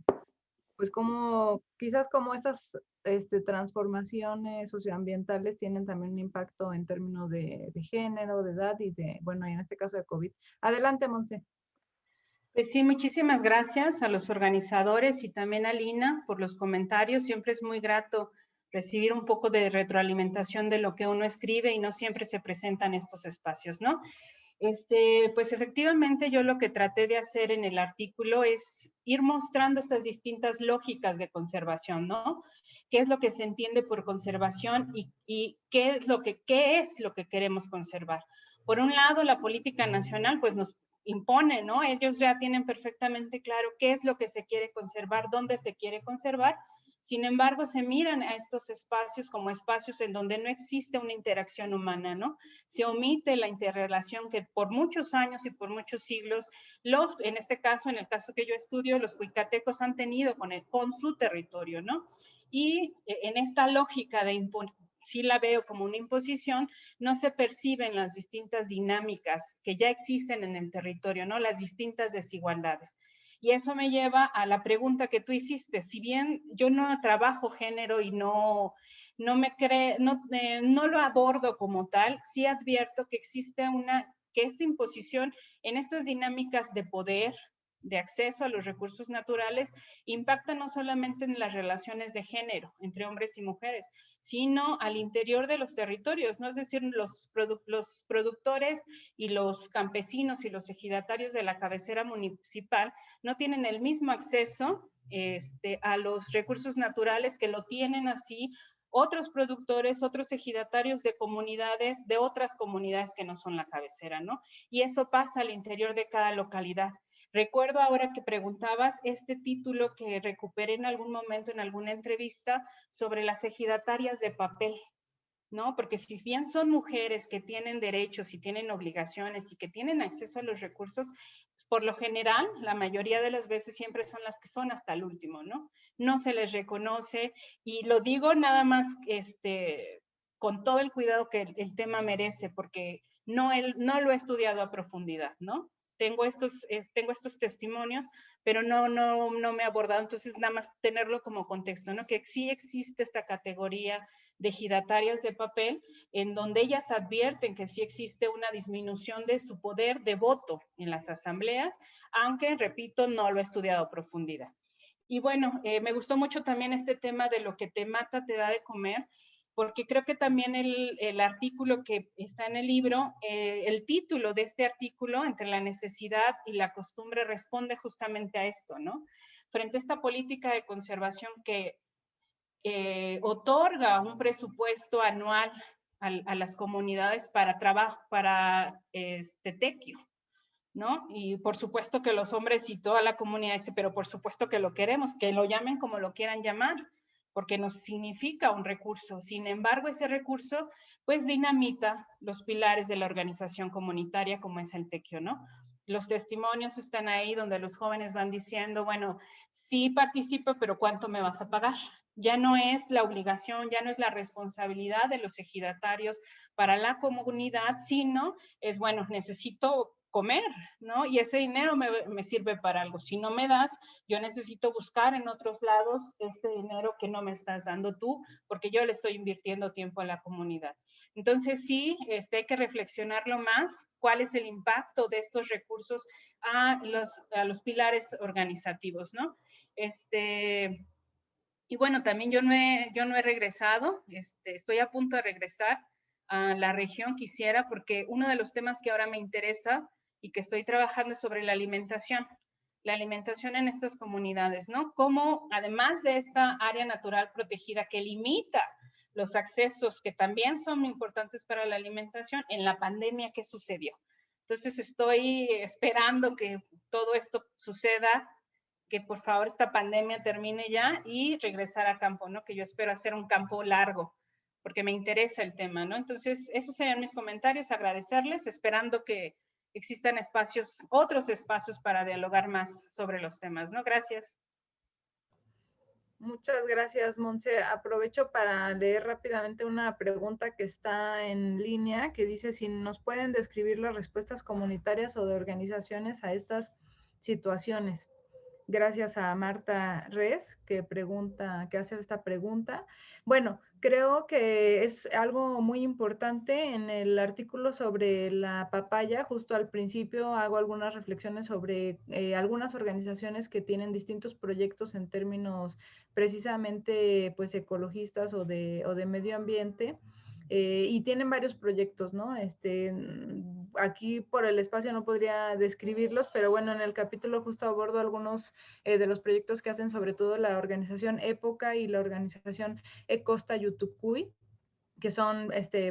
pues quizás como estas transformaciones socioambientales tienen también un impacto en términos de género, de edad y bueno, y en este caso de COVID. Adelante, Monse. Pues sí, muchísimas gracias a los organizadores y también a Lina por los comentarios. Siempre es muy grato recibir un poco de retroalimentación de lo que uno escribe y no siempre se presentan estos espacios, ¿no? Pues efectivamente yo lo que traté de hacer en el artículo es ir mostrando estas distintas lógicas de conservación, ¿no? ¿Qué es lo que se entiende por conservación y qué es lo que queremos conservar? Por un lado, la política nacional pues nos impone, ¿no? Ellos ya tienen perfectamente claro qué es lo que se quiere conservar, dónde se quiere conservar. Sin embargo, se miran a estos espacios como espacios en donde no existe una interacción humana, ¿no? Se omite la interrelación que por muchos años y por muchos siglos, en este caso, en el caso que yo estudio, los huicatecos han tenido con su territorio, ¿no? Y en esta lógica de sí la veo como una imposición, no se perciben las distintas dinámicas que ya existen en el territorio, ¿no? Las distintas desigualdades. Y eso me lleva a la pregunta que tú hiciste. Si bien yo no trabajo género y no lo abordo como tal, sí advierto que existe que esta imposición en estas dinámicas de poder, de acceso a los recursos naturales, impacta no solamente en las relaciones de género entre hombres y mujeres, sino al interior de los territorios, ¿no? Es decir, los productores y los campesinos y los ejidatarios de la cabecera municipal no tienen el mismo acceso a los recursos naturales que lo tienen así otros productores, otros ejidatarios de comunidades, de otras comunidades que no son la cabecera, ¿no? Y eso pasa al interior de cada localidad. Recuerdo ahora que preguntabas este título que recuperé en algún momento en alguna entrevista sobre las ejidatarias de papel, ¿no? Porque si bien son mujeres que tienen derechos y tienen obligaciones y que tienen acceso a los recursos, por lo general, la mayoría de las veces siempre son las que son hasta el último, ¿no? No se les reconoce y lo digo nada más con todo el cuidado que el tema merece, porque no lo he estudiado a profundidad, ¿no? Tengo estos testimonios, pero no me he abordado, entonces nada más tenerlo como contexto, ¿no? Que sí existe esta categoría de ejidatarias de papel, en donde ellas advierten que sí existe una disminución de su poder de voto en las asambleas, aunque, repito, no lo he estudiado a profundidad. Y bueno, me gustó mucho también este tema de lo que te mata, te da de comer, porque creo que también el artículo que está en el libro, el título de este artículo, Entre la necesidad y la costumbre, responde justamente a esto, ¿no? Frente a esta política de conservación que otorga un presupuesto anual a las comunidades para trabajo, para tequio, ¿no? Y por supuesto que los hombres y toda la comunidad dice, pero por supuesto que lo queremos, que lo llamen como lo quieran llamar, porque nos significa un recurso. Sin embargo, ese recurso, pues dinamita los pilares de la organización comunitaria como es el tequio, ¿no? Los testimonios están ahí donde los jóvenes van diciendo, bueno, sí participo, pero ¿cuánto me vas a pagar? Ya no es la obligación, ya no es la responsabilidad de los ejidatarios para la comunidad, sino es, bueno, necesito comer, ¿no? Y ese dinero me sirve para algo. Si no me das, yo necesito buscar en otros lados este dinero que no me estás dando tú, porque yo le estoy invirtiendo tiempo a la comunidad. Entonces, sí, hay que reflexionarlo más, cuál es el impacto de estos recursos a los pilares organizativos, ¿no? Y bueno, también yo no he regresado, estoy a punto de regresar a la región, quisiera, porque uno de los temas que ahora me interesa y que estoy trabajando es sobre la alimentación en estas comunidades, ¿no? Cómo, además de esta área natural protegida que limita los accesos que también son importantes para la alimentación, en la pandemia, ¿qué sucedió? Entonces estoy esperando que todo esto suceda, que por favor esta pandemia termine ya y regresar a campo, ¿no? Que yo espero hacer un campo largo, porque me interesa el tema, ¿no? Entonces, esos serían mis comentarios, agradecerles, esperando que existan otros espacios para dialogar más sobre los temas, ¿no? Gracias. Muchas gracias, Montse. Aprovecho para leer rápidamente una pregunta que está en línea, que dice si nos pueden describir las respuestas comunitarias o de organizaciones a estas situaciones. Gracias a Marta Res, que hace esta pregunta. Bueno, creo que es algo muy importante. En el artículo sobre la papaya, justo al principio hago algunas reflexiones sobre algunas organizaciones que tienen distintos proyectos en términos precisamente pues ecologistas o de medio ambiente, y tienen varios proyectos, ¿no? Aquí por el espacio no podría describirlos, pero bueno, en el capítulo justo abordo algunos de los proyectos que hacen, sobre todo la organización Época y la organización Costa Yutucuy, que son,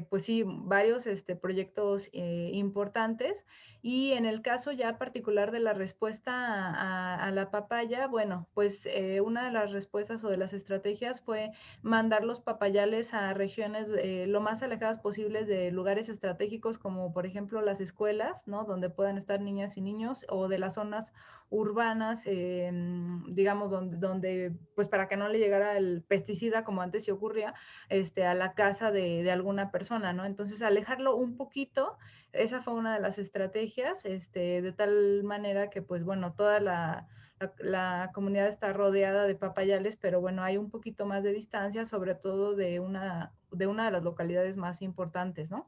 pues sí, varios proyectos importantes. Y en el caso ya particular de la respuesta a la papaya, bueno, pues una de las respuestas o de las estrategias fue mandar los papayales a regiones lo más alejadas posibles de lugares estratégicos, como por ejemplo las escuelas, ¿no? Donde puedan estar niñas y niños, o de las zonas urbanas, digamos, donde, pues para que no le llegara el pesticida como antes se ocurría, a la casa de alguna persona, ¿no? Entonces, alejarlo un poquito, esa fue una de las estrategias, de tal manera que, pues bueno, toda la comunidad está rodeada de papayales, pero bueno, hay un poquito más de distancia, sobre todo de una de las localidades más importantes, ¿no?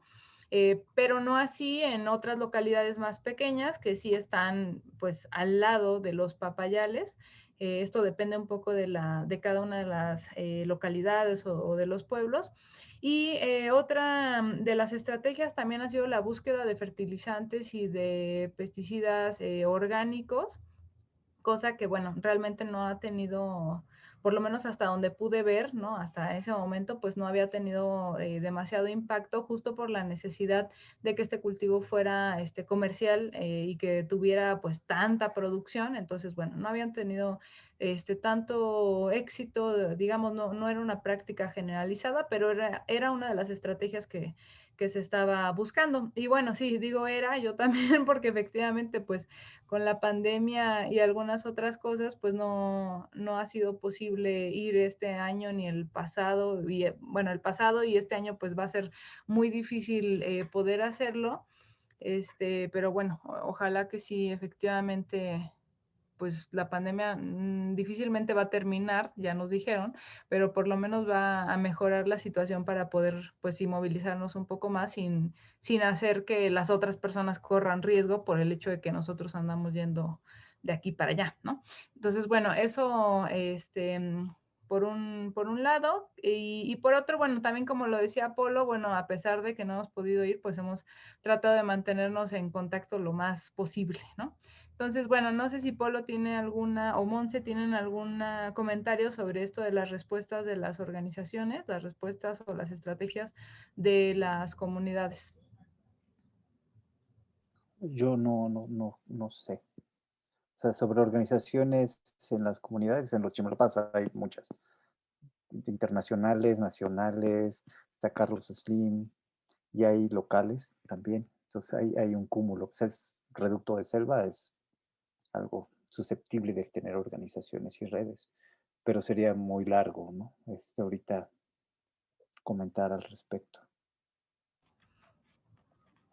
Pero no así en otras localidades más pequeñas que sí están pues al lado de los papayales. Esto depende un poco de cada una de las localidades o de los pueblos. Y otra de las estrategias también ha sido la búsqueda de fertilizantes y de pesticidas orgánicos, cosa que, bueno, realmente no ha tenido, por lo menos hasta donde pude ver, ¿no? Hasta ese momento, pues no había tenido demasiado impacto, justo por la necesidad de que este cultivo fuera comercial y que tuviera pues tanta producción. Entonces, bueno, no habían tenido tanto éxito, digamos, no era una práctica generalizada, pero era una de las estrategias que se estaba buscando. Y bueno, sí, digo era, yo también, porque efectivamente, pues con la pandemia y algunas otras cosas, pues no ha sido posible ir este año ni el pasado, y bueno, el pasado y este año pues va a ser muy difícil poder hacerlo, pero bueno, ojalá que sí, efectivamente, pues la pandemia difícilmente va a terminar, ya nos dijeron, pero por lo menos va a mejorar la situación para poder, pues, inmovilizarnos un poco más sin hacer que las otras personas corran riesgo por el hecho de que nosotros andamos yendo de aquí para allá, ¿no? Entonces, bueno, eso, por un lado, y por otro, bueno, también como lo decía Polo, bueno, a pesar de que no hemos podido ir, pues hemos tratado de mantenernos en contacto lo más posible, ¿no? Entonces, bueno, no sé si Polo tiene alguna, o Monse tienen algún comentario sobre esto de las respuestas de las organizaciones, las respuestas o las estrategias de las comunidades. Yo no sé. O sea, sobre organizaciones en las comunidades, en los Chimalpas hay muchas. Internacionales, nacionales, está Carlos Slim, y hay locales también. Entonces hay un cúmulo. Pues es reducto de selva, es algo susceptible de tener organizaciones y redes, pero sería muy largo, ¿no? Ahorita comentar al respecto.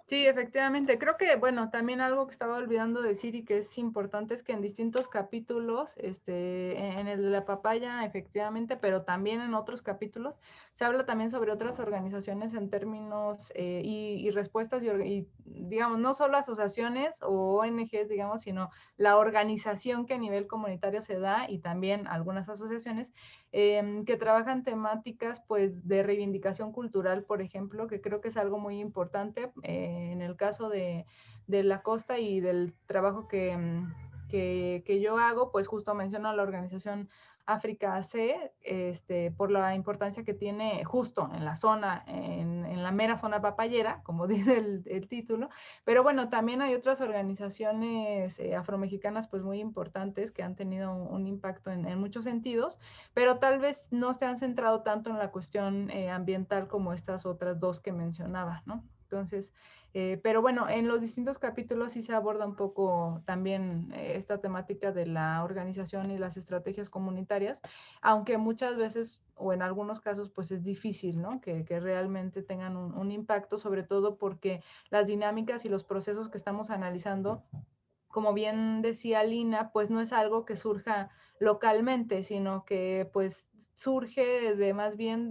Sí, efectivamente. Creo que, bueno, también algo que estaba olvidando decir y que es importante es que en distintos capítulos, en el de la papaya, efectivamente, pero también en otros capítulos, se habla también sobre otras organizaciones en términos y respuestas y, digamos, no solo asociaciones o ONGs, digamos, sino la organización que a nivel comunitario se da y también algunas asociaciones que trabajan temáticas pues de reivindicación cultural, por ejemplo, que creo que es algo muy importante en el caso de la costa y del trabajo que yo hago, pues justo menciono a la organización África AC, por la importancia que tiene justo en la zona, en la mera zona papayera, como dice el título, pero bueno, también hay otras organizaciones afromexicanas pues muy importantes que han tenido un impacto en muchos sentidos, pero tal vez no se han centrado tanto en la cuestión ambiental como estas otras dos que mencionaba, ¿no? Entonces, pero bueno, en los distintos capítulos sí se aborda un poco también esta temática de la organización y las estrategias comunitarias, aunque muchas veces o en algunos casos pues es difícil, ¿no? Que realmente tengan un impacto, sobre todo porque las dinámicas y los procesos que estamos analizando, como bien decía Lina, pues no es algo que surja localmente, sino que pues surge de más bien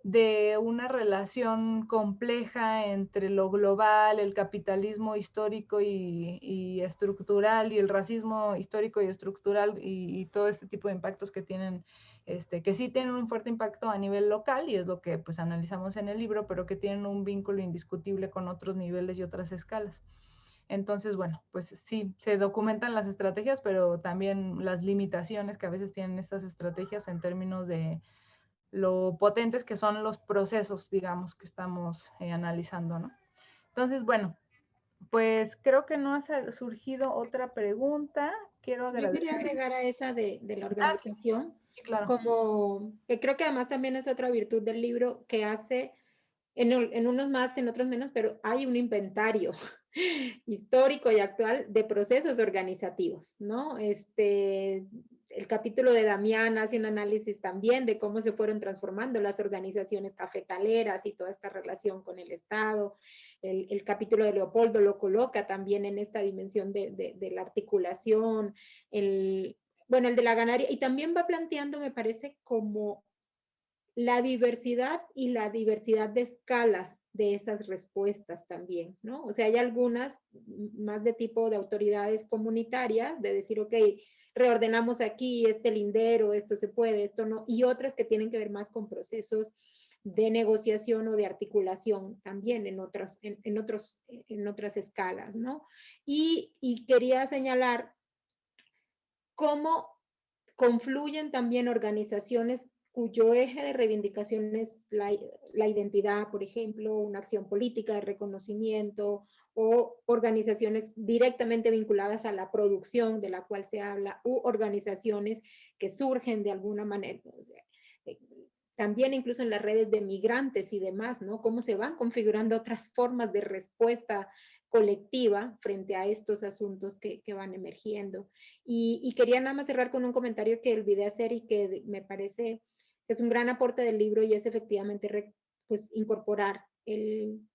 de una relación compleja entre lo global, el capitalismo histórico y estructural, y el racismo histórico y estructural, y todo este tipo de impactos que tienen, que sí tienen un fuerte impacto a nivel local, y es lo que pues analizamos en el libro, pero que tienen un vínculo indiscutible con otros niveles y otras escalas. Entonces, bueno, pues sí, se documentan las estrategias, pero también las limitaciones que a veces tienen estas estrategias en términos de lo potentes que son los procesos, digamos, que estamos analizando, ¿no? Entonces, bueno, pues creo que no ha surgido otra pregunta. Quiero Yo agradecer. quería agregar a esa de la organización, Sí, claro. como que creo que además también es otra virtud del libro que hace, en unos más, en otros menos, pero hay un inventario histórico y actual de procesos organizativos, ¿no? El capítulo de Damián hace un análisis también de cómo se fueron transformando las organizaciones cafetaleras y toda esta relación con el Estado. El capítulo de Leopoldo lo coloca también en esta dimensión de la articulación, bueno, el de la ganadería, y también va planteando, me parece, como la diversidad y la diversidad de escalas de esas respuestas también, ¿no? O sea, hay algunas más de tipo de autoridades comunitarias, de decir, ok, reordenamos aquí, este lindero, esto se puede, esto no, y otras que tienen que ver más con procesos de negociación o de articulación también en otras escalas, ¿no? Y quería señalar cómo confluyen también organizaciones cuyo eje de reivindicación es la identidad, por ejemplo, una acción política de reconocimiento, o organizaciones directamente vinculadas a la producción de la cual se habla, u organizaciones que surgen de alguna manera. O sea, también incluso en las redes de migrantes y demás, ¿no? Cómo se van configurando otras formas de respuesta colectiva frente a estos asuntos que van emergiendo. Y quería nada más cerrar con un comentario que olvidé hacer y que me parece que es un gran aporte del libro, y es efectivamente pues, incorporar un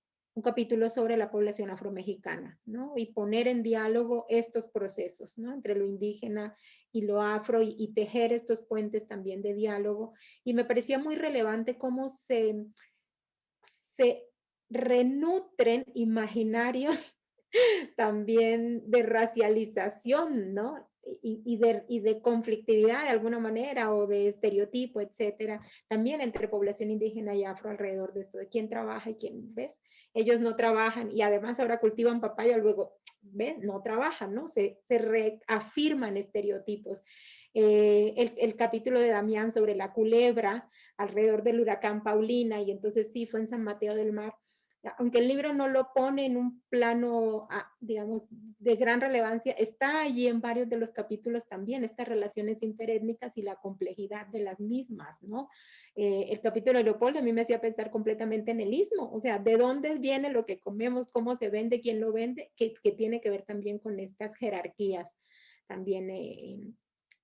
capítulo sobre la población afromexicana, ¿no? Y poner en diálogo estos procesos, ¿no? Entre lo indígena y lo afro, y tejer estos puentes también de diálogo. Y me parecía muy relevante cómo se renutren imaginarios también de racialización, ¿no? Y de conflictividad de alguna manera, o de estereotipo, etcétera, también entre población indígena y afro alrededor de esto, de quién trabaja y quién, ¿ves? Ellos no trabajan, y además ahora cultivan papaya, luego, ¿ves? No trabajan, ¿no? Se reafirman estereotipos. El capítulo de Damián sobre la culebra alrededor del huracán Paulina, y entonces sí fue en San Mateo del Mar, aunque el libro no lo pone en un plano, digamos, de gran relevancia, está allí en varios de los capítulos también estas relaciones interétnicas y la complejidad de las mismas, ¿no? El capítulo de Leopoldo a mí me hacía pensar completamente en el istmo, o sea, de dónde viene lo que comemos, cómo se vende, quién lo vende, que tiene que ver también con estas jerarquías también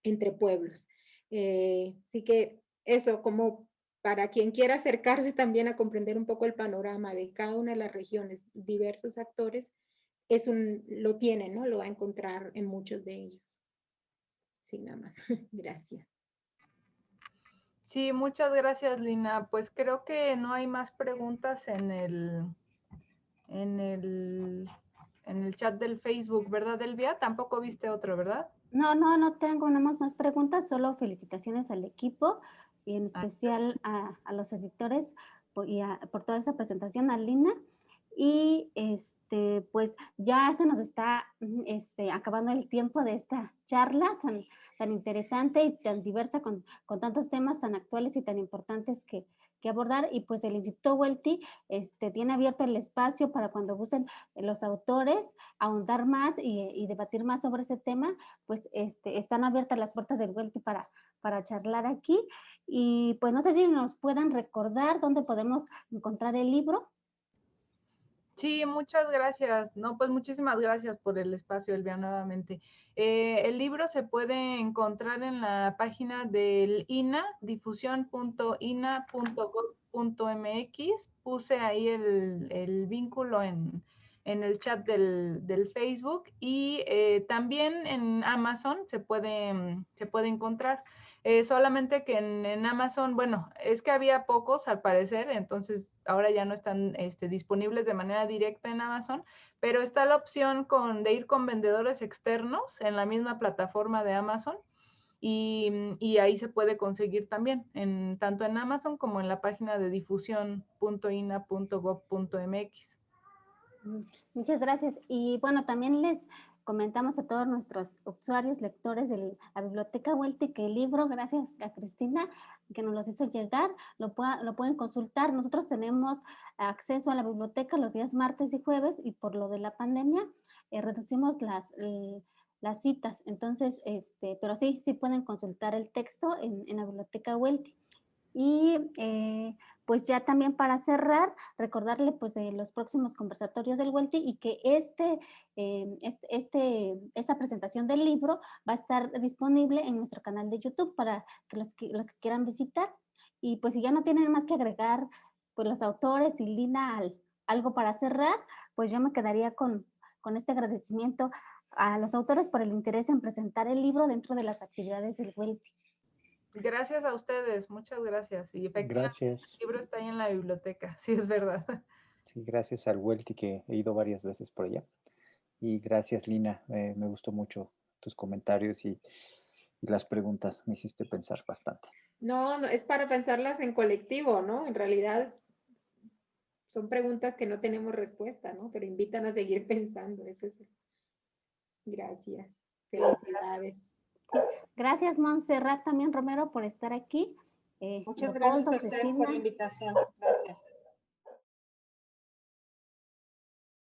entre pueblos. Así que eso, como para quien quiera acercarse también a comprender un poco el panorama de cada una de las regiones, diversos actores, lo tiene, ¿no? Lo va a encontrar en muchos de ellos. Sí, nada más. Gracias. Sí, muchas gracias, Lina. Pues creo que no hay más preguntas en el chat del Facebook, ¿verdad, Elvia? Tampoco viste otro, ¿verdad? No tengo más preguntas, solo felicitaciones al equipo y en especial a los editores por toda esa presentación, a Lina. Y pues ya se nos está acabando el tiempo de esta charla tan interesante y tan diversa, con tantos temas tan actuales y tan importantes que abordar. Y pues el Instituto Welty tiene abierto el espacio para cuando gusten los autores ahondar más y debatir más sobre ese tema, pues están abiertas las puertas del Welty para charlar aquí. Y pues no sé si nos puedan recordar dónde podemos encontrar el libro. Sí, muchas gracias. No, pues muchísimas gracias por el espacio, Elvia, nuevamente. El libro se puede encontrar en la página del INA, difusión.ina.gov.mx. Puse ahí el vínculo en el chat del Facebook, y también en Amazon se puede encontrar. solamente que en Amazon, bueno, es que había pocos al parecer, entonces ahora ya no están disponibles de manera directa en Amazon, pero está la opción de ir con vendedores externos en la misma plataforma de Amazon y ahí se puede conseguir también, tanto en Amazon como en la página de difusión.ina.gov.mx. Muchas gracias. Y bueno, también les comentamos a todos nuestros usuarios, lectores de la Biblioteca Welty que el libro, gracias a Cristina, que nos los hizo llegar, lo pueden consultar. Nosotros tenemos acceso a la biblioteca los días martes y jueves y por lo de la pandemia reducimos las citas. Entonces, pero sí pueden consultar el texto en la Biblioteca Welty. Y pues ya también para cerrar, recordarle pues de los próximos conversatorios del Welty y que esa presentación del libro va a estar disponible en nuestro canal de YouTube para que los que quieran visitar. Y pues si ya no tienen más que agregar pues los autores y Lina algo para cerrar, pues yo me quedaría con este agradecimiento a los autores por el interés en presentar el libro dentro de las actividades del Welty. Gracias a ustedes, muchas gracias. Y efectivamente Gracias. el libro está ahí en la biblioteca, sí es verdad. Sí, gracias al Welty que he ido varias veces por allá. Y gracias, Lina. Me gustó mucho tus comentarios y las preguntas. Me hiciste pensar bastante. No, no, es para pensarlas en colectivo, ¿no? En realidad son preguntas que no tenemos respuesta, ¿no? Pero invitan a seguir pensando. Eso es. Gracias. Felicidades. Sí. Gracias, Montserrat, también Romero, por estar aquí. Muchas Leopoldo, gracias a ustedes por la Cristina. invitación. Gracias.